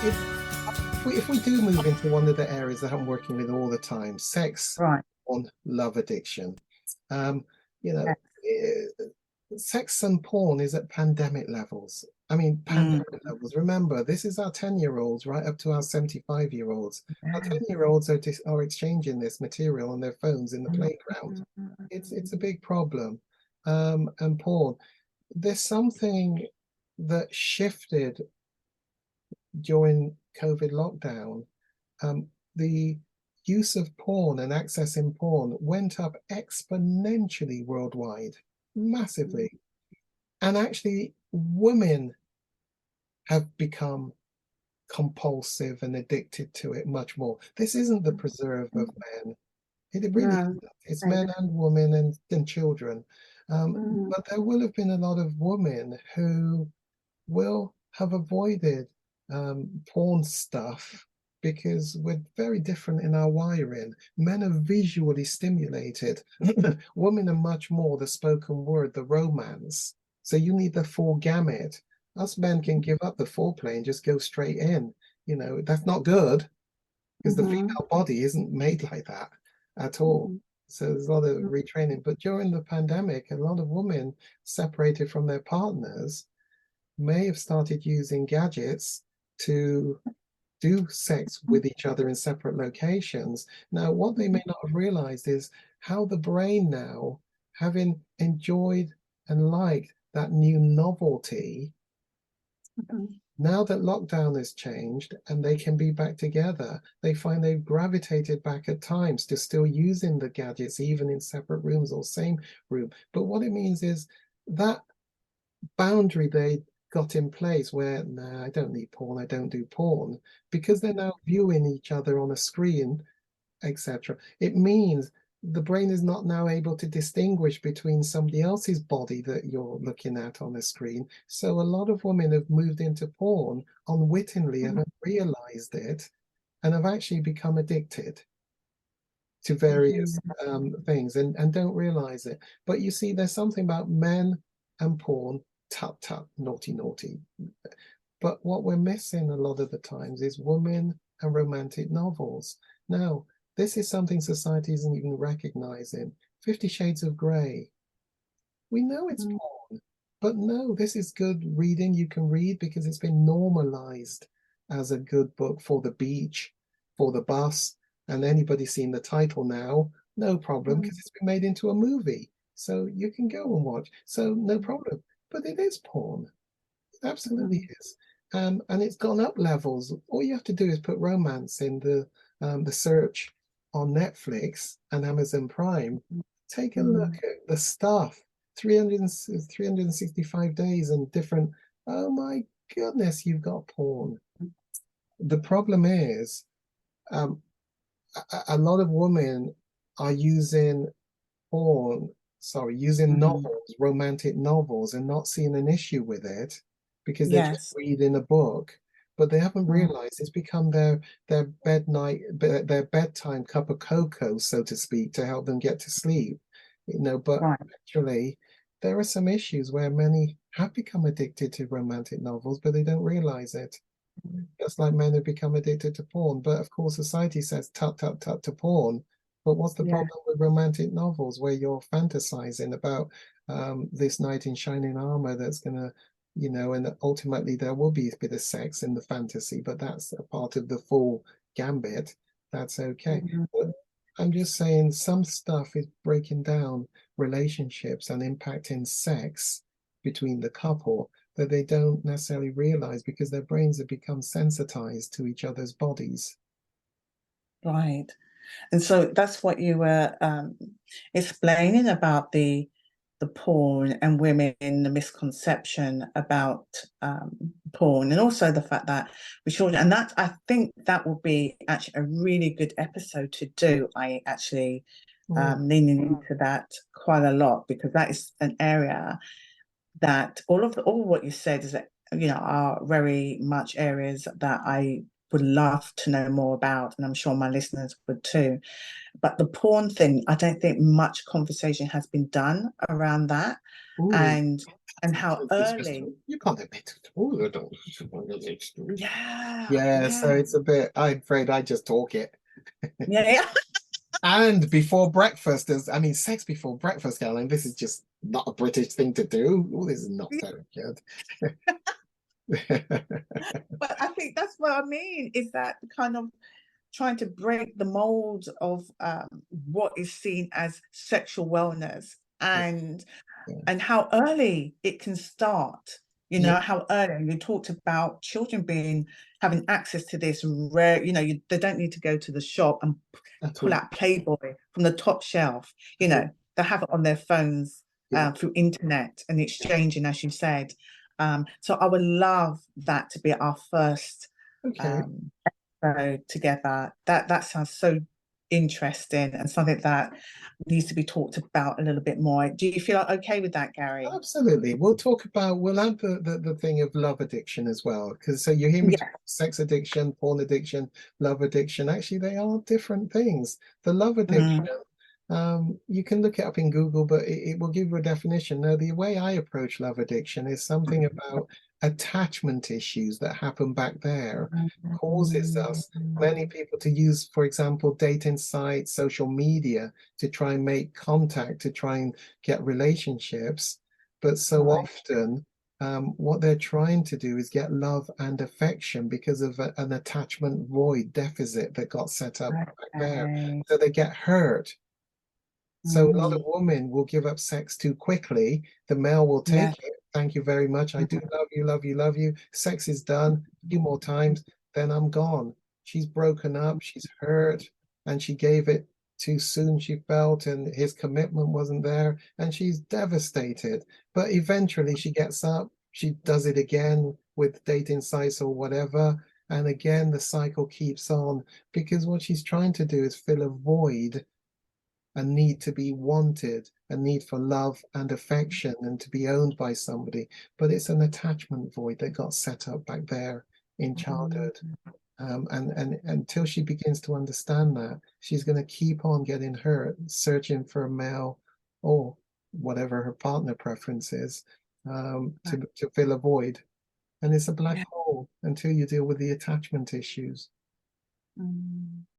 if if we do move into one of the areas that I'm working with all the time, sex Right. on love addiction, um, you know, Yes. eh, sex and porn is at pandemic levels. I mean, Mm. pandemic levels. Remember, this is our 10-year-olds right up to our 75-year-olds. Our Yeah. 10-year-olds are exchanging this material on their phones in the Mm. playground. It's a big problem. And porn. There's something that shifted during COVID lockdown. The use of porn and accessing porn went up exponentially worldwide, massively. And actually, women have become compulsive and addicted to it much more. This isn't the preserve of men. It really No. isn't. It's Right. men and women and children. Mm. But there will have been a lot of women who will have avoided porn stuff because we're very different in our wiring. Men are visually stimulated. Women are much more the spoken word, the romance. So you need the full gamut. Us men can give up the foreplay and just go straight in. That's not good because the Mhm. female body isn't made like that at all. Mhm. So there's a lot of retraining. But during the pandemic, a lot of women separated from their partners may have started using gadgets to do sex with each other in separate locations. Now, what they may not have realized is how the brain now, having enjoyed and liked that new novelty, Mhm. now that lockdown has changed and they can be back together, they find they've gravitated back at times to still using the gadgets, even in separate rooms or same room. But what it means is that boundary they got in place where, nah, I don't need porn, I don't do porn, because they're now viewing each other on a screen, etc. It means the brain is not now able to distinguish between somebody else's body that you're looking at on a screen. So a lot of women have moved into porn unwittingly and Mhm. have realized it and have actually become addicted to various things and don't realize it. But you see, there's something about men and porn, tut tut, naughty, naughty. But what we're missing a lot of the times is women and romantic novels. Now, this is something society isn't even recognizing. 50 Shades of Grey. We know it's Mhm. porn, but no, this is good reading. You can read because it's been normalized as a good book for the beach, for the bus, and anybody seen the title now, no problem because Mhm. it's been made into a movie. So you can go and watch. So no problem. But it is porn. It absolutely Mhm. is. And it's gone up levels. All you have to do is put romance in the search on Netflix and Amazon Prime. Take a look Mhm. at the stuff. 365 days and different. Oh my goodness, you've got porn. The problem is, um, a lot of women are using porn, sorry, using Mhm. novels, romantic novels, and not seeing an issue with it because they're just Yes. reading a book. But they haven't Mm. realized it's become their their bedtime cup of cocoa, so to speak, to help them get to sleep. But Right. actually, there are some issues where many have become addicted to romantic novels, but they don't realize it. Just like men have become addicted to porn. But of course, society says tut, tut, tut to porn. But what's the Yeah. problem with romantic novels where you're fantasizing about this knight in shining armor that's going to, and ultimately there will be a bit of sex in the fantasy, but that's a part of the full gambit. That's okay. Mhm. But I'm just saying some stuff is breaking down relationships and impacting sex between the couple that they don't necessarily realize because their brains have become sensitized to each other's bodies. Right. And so that's what you were explaining about the porn and women, the misconception about porn, and also the fact that we should. And that I think that will be actually a really good episode to do. I actually Mm, leaning into that quite a lot because that is an area that all what you said is that are very much areas that I would love to know more about, and I'm sure my listeners would too. But the porn thing, I don't think much conversation has been done around that, Ooh, and how it's just early. you can't admit it. Oh, I don't. Yeah, Yeah, so yeah, it's a bit. I'm afraid I just talk it. yeah, yeah. And before breakfast, I mean, sex before breakfast, Caroline. This is just not a British thing to do. Oh, this is not very good. But I think that's what I mean, is that kind of trying to break the mold of what is seen as sexual wellness, Yeah, and how early it can start. yeah, How early you talked about children being having access to this rare, they don't need to go to the shop and at pull all. out Playboy from the top shelf. At all. They have it on their phones Yeah. through internet and exchanging, as you said. So I would love that to be our first Okay. um, episode together. That sounds so interesting and something that needs to be talked about a little bit more. Do you feel okay with that, Gary? Absolutely. We'll add the thing of love addiction as well. Because so you hear me talk Yeah. about sex addiction, porn addiction, love addiction. Actually, they are different things. The love addiction, Mm, you can look it up in Google, but it will give you a definition. Now, the way I approach love addiction is something about attachment issues that happen back there, causes us, many people to use, for example, dating sites, social media to try and make contact, to try and get relationships. But so right. often, what they're trying to do is get love and affection because of an attachment void deficit that got set up back there. Okay. So they get hurt. So a lot of Mm, women will give up sex too quickly. The male will yeah. take it. Thank you very much. I do love you, love you, love you. Sex is done. A few more times, then I'm gone. She's broken up. She's hurt, and she gave it too soon, she felt, and his commitment wasn't there, and she's devastated. But eventually, she gets up. She does it again with dating sites or whatever. And again, the cycle keeps on because what she's trying to do is fill a void, a need to be wanted, a need for love and affection and to be owned by somebody. But it's an attachment void that got set up back there in Mm, childhood. And until she begins to understand that, she's going to keep on getting hurt, searching for a male or whatever her partner preference is, right. to fill a void. And it's a black Yeah. hole until you deal with the attachment issues. Mm.